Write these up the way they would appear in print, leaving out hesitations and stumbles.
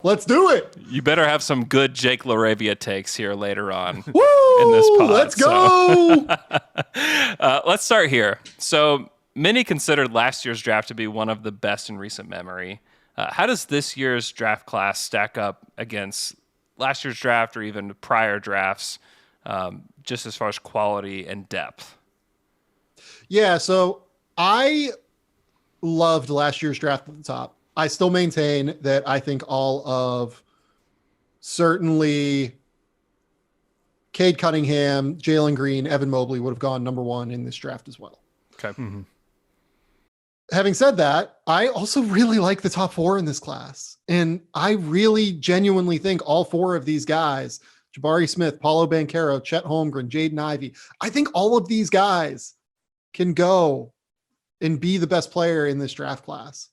Let's do it. You better have some good Jake LaRavia takes here later on. Woo! In this pod. Let's go. Let's start here. So many considered last year's draft to be one of the best in recent memory. How does this year's draft class stack up against last year's draft or even prior drafts, just as far as quality and depth? Yeah, so I loved last year's draft at the top. I still maintain that I think all of certainly Cade Cunningham, Jalen Green, Evan Mobley would have gone number one in this draft as well. Okay. Mm-hmm. Having said that, I also really like the top four in this class. And I really genuinely think all four of these guys, Jabari Smith, Paulo Banchero, Chet Holmgren, Jaden Ivey, I think all of these guys can go and be the best player in this draft class.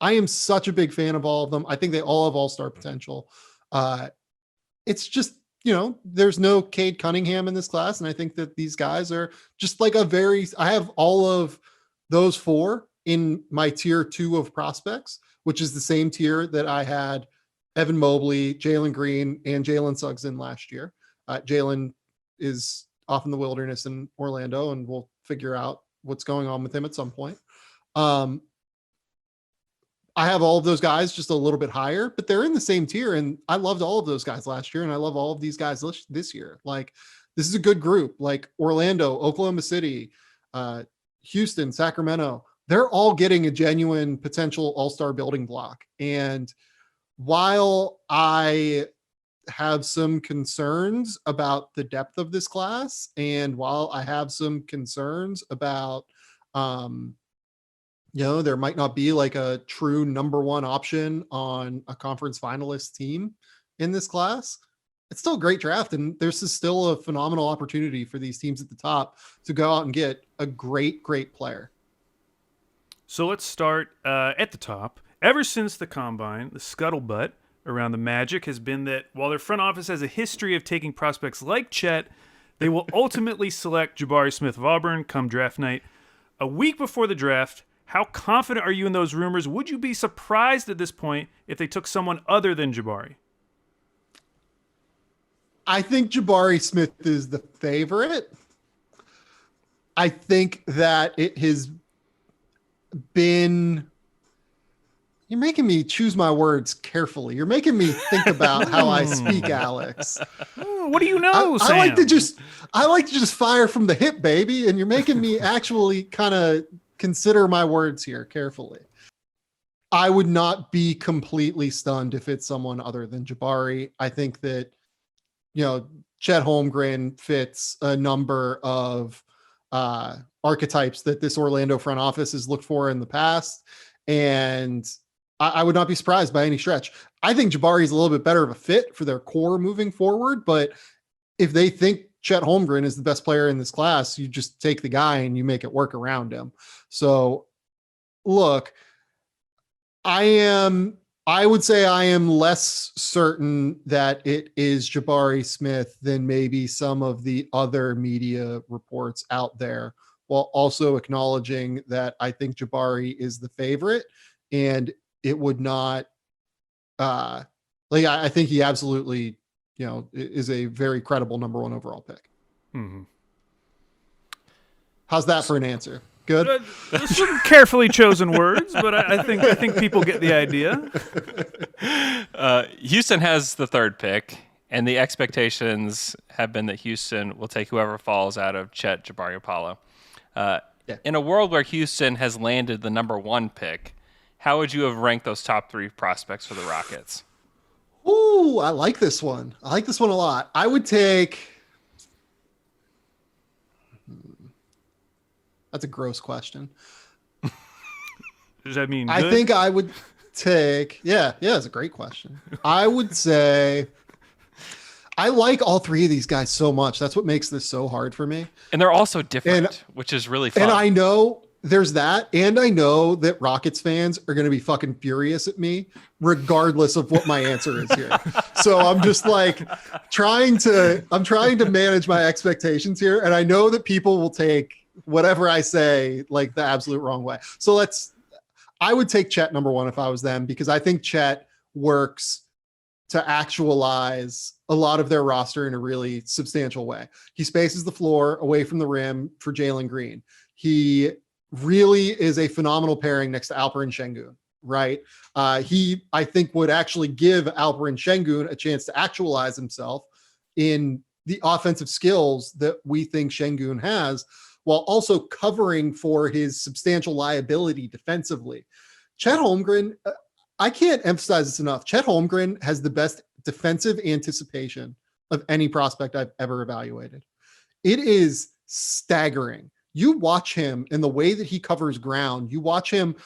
I am such a big fan of all of them. I think they all have all-star potential. It's just, there's no Cade Cunningham in this class. And I think that these guys are just like I have all of those four in my tier 2 of prospects, which is the same tier that I had Evan Mobley, Jalen Green, and Jalen Suggs in last year. Jalen is off in the wilderness in Orlando, and we'll figure out what's going on with him at some point. I have all of those guys just a little bit higher, but they're in the same tier. And I loved all of those guys last year. And I love all of these guys this year. Like, this is a good group. Like Orlando, Oklahoma City, Houston, Sacramento, they're all getting a genuine potential all-star building block. And while I have some concerns about the depth of this class, and while I have some concerns about, there might not be like a true number one option on a conference finalist team in this class, it's still a great draft. And there's still a phenomenal opportunity for these teams at the top to go out and get a great, great player. So let's start at the top. Ever since the Combine, the scuttlebutt around the Magic has been that while their front office has a history of taking prospects like Chet, they will ultimately select Jabari Smith of Auburn come draft night. A week before the draft, how confident are you in those rumors? Would you be surprised at this point if they took someone other than Jabari? I think Jabari Smith is the favorite. I think that it has been... You're making me choose my words carefully. You're making me think about how I speak, Alex. What do you know, Sam? I like to just fire from the hip, baby. And you're making me actually kind of consider my words here carefully. I would not be completely stunned if it's someone other than Jabari. I think that, Chet Holmgren fits a number of archetypes that this Orlando front office has looked for in the past. And I would not be surprised by any stretch. I think Jabari is a little bit better of a fit for their core moving forward. But if they think Chet Holmgren is the best player in this class, you just take the guy and you make it work around him. So look, I would say I am less certain that it is Jabari Smith than maybe some of the other media reports out there, while also acknowledging that I think Jabari is the favorite, and it would not I think he absolutely, is a very credible number one overall pick. Mm-hmm. How's that for an answer? Good. Some carefully chosen words, but I think people get the idea. Houston has the third pick, and the expectations have been that Houston will take whoever falls out of Chet, Jabari, or Paulo. In a world where Houston has landed the number one pick, how would you have ranked those top three prospects for the Rockets? Ooh, I like this one. I like this one a lot. I would take... That's a gross question. Does that mean good? I think I would take... Yeah, it's a great question. I would say... I like all three of these guys so much. That's what makes this so hard for me. And they're also different, which is really fun. And I know there's that. And I know that Rockets fans are going to be fucking furious at me, regardless of what my answer is here. So I'm just like trying to manage my expectations here. And I know that people will take whatever I say like the absolute wrong way. So I would take Chet number one if I was them, because I think Chet works to actualize a lot of their roster in a really substantial way. He spaces the floor away from the rim for Jalen Green. He really is a phenomenal pairing next to Alperen Şengün, right? He, I think, would actually give Alperen Şengün a chance to actualize himself in the offensive skills that we think Şengün has, while also covering for his substantial liability defensively. Chet Holmgren, I can't emphasize this enough. Chet Holmgren has the best defensive anticipation of any prospect I've ever evaluated. It is staggering. You watch him in the way that he covers ground. You watch him,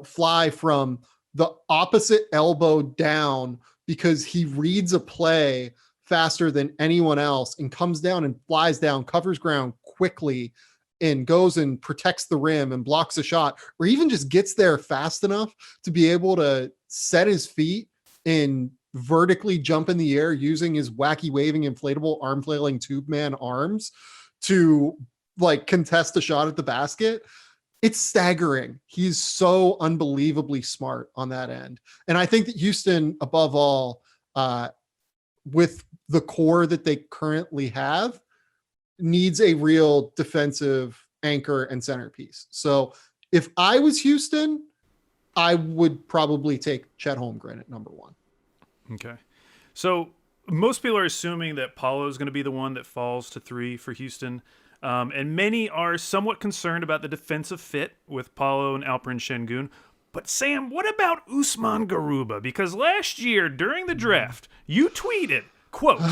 fly from the opposite elbow down because he reads a play faster than anyone else and comes down and flies down, covers ground quickly, and goes and protects the rim and blocks a shot, or even just gets there fast enough to be able to set his feet and vertically jump in the air using his wacky waving inflatable arm flailing tube man arms to contest a shot at the basket. It's staggering. He's so unbelievably smart on that end. And I think that Houston, above all, with the core that they currently have, needs a real defensive anchor and centerpiece. So if I was Houston, I would probably take Chet Holmgren at number 1. Okay. So most people are assuming that Paulo is going to be the one that falls to 3 for Houston. And many are somewhat concerned about the defensive fit with Paulo and Alperen Şengün. But Sam, what about Usman Garuba? Because last year during the draft, you tweeted, quote,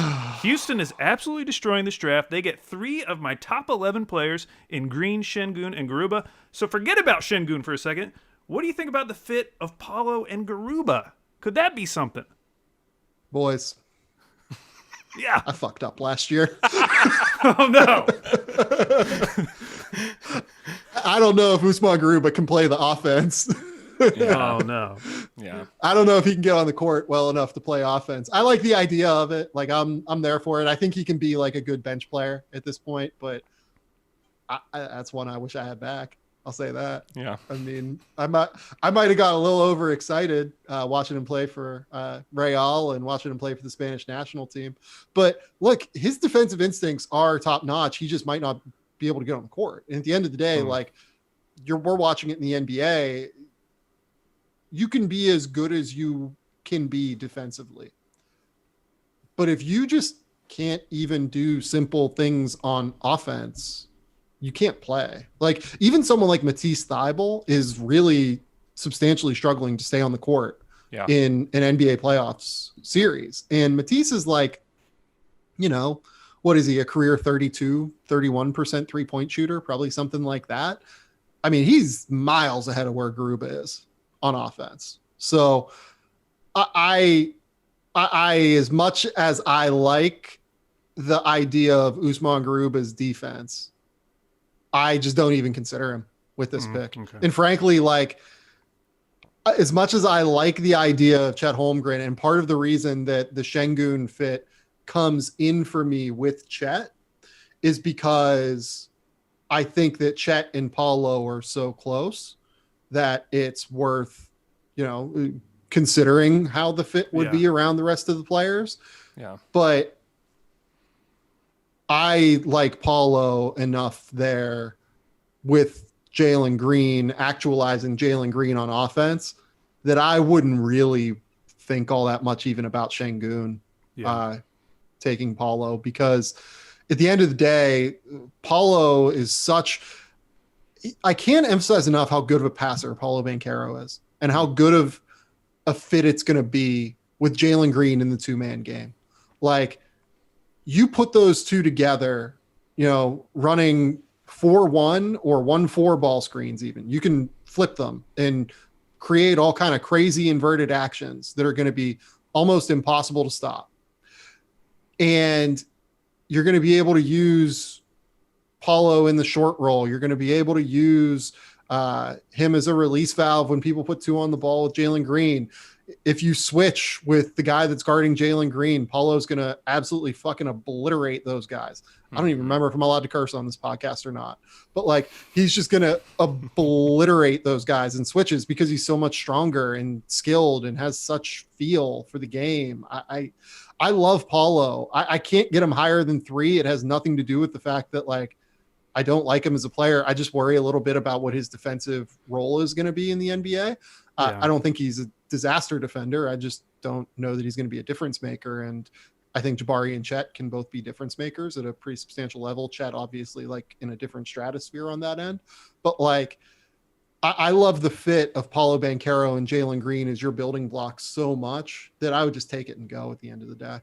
Houston is absolutely destroying this draft. They get 3 of my top 11 players in Green, Şengün, and Garuba. So forget about Şengün for a second. What do you think about the fit of Paulo and Garuba? Could that be something? Boys. Yeah. I fucked up last year. Oh, no. I don't know if Usman Garuba can play the offense. Yeah. Oh, no. Yeah. I don't know if he can get on the court well enough to play offense. I like the idea of it. I'm there for it. I think he can be a good bench player at this point, but that's one I wish I had back. I'll say that. Yeah. I mean, I might have got a little overexcited watching him play for Real and watching him play for the Spanish national team. But look, his defensive instincts are top notch. He just might not be able to get on the court. And at the end of the day, we're watching it in the NBA. You can be as good as you can be defensively. But if you just can't even do simple things on offense, you can't play. Even someone like Matisse Thybulle is really substantially struggling to stay on the court in an NBA playoffs series. And Matisse is what is he, a career 31% three-point shooter, probably something like that. I mean, he's miles ahead of where Garuba is on offense. So I as much as I like the idea of Usman Garuba's defense, I just don't even consider him with this pick. Okay. And frankly, as much as I like the idea of Chet Holmgren, and part of the reason that the Şengün fit comes in for me with Chet is because I think that Chet and Paulo are so close that it's worth, considering how the fit would be around the rest of the players. Yeah. But I like Paulo enough there with Jalen Green, actualizing Jalen Green on offense, that I wouldn't really think all that much even about Şengün taking Paulo, because at the end of the day, Paulo is I can't emphasize enough how good of a passer Paolo Banchero is and how good of a fit it's going to be with Jalen Green in the 2-man game. You put those two together, running 4-1 or 1-4 ball screens even. You can flip them and create all kind of crazy inverted actions that are going to be almost impossible to stop. And you're going to be able to use Paulo in the short roll. You're going to be able to use him as a release valve when people put 2 on the ball with Jalen Green. if you switch with the guy that's guarding Jalen Green, Paulo's going to absolutely fucking obliterate those guys. I don't even remember if I'm allowed to curse on this podcast or not, but like, he's just going to obliterate those guys in switches because he's so much stronger and skilled and has such feel for the game. I love Paulo. I can't get him higher than 3. It has nothing to do with the fact that like, I don't like him as a player. I just worry a little bit about what his defensive role is going to be in the NBA. I don't think he's a disaster defender. I just don't know that he's going to be a difference maker. And I think Jabari and Chet can both be difference makers at a pretty substantial level. Chet obviously like in a different stratosphere on that end, but like I love the fit of Paolo Banchero and Jalen Green as your building block so much that I would just take it and go at the end of the day.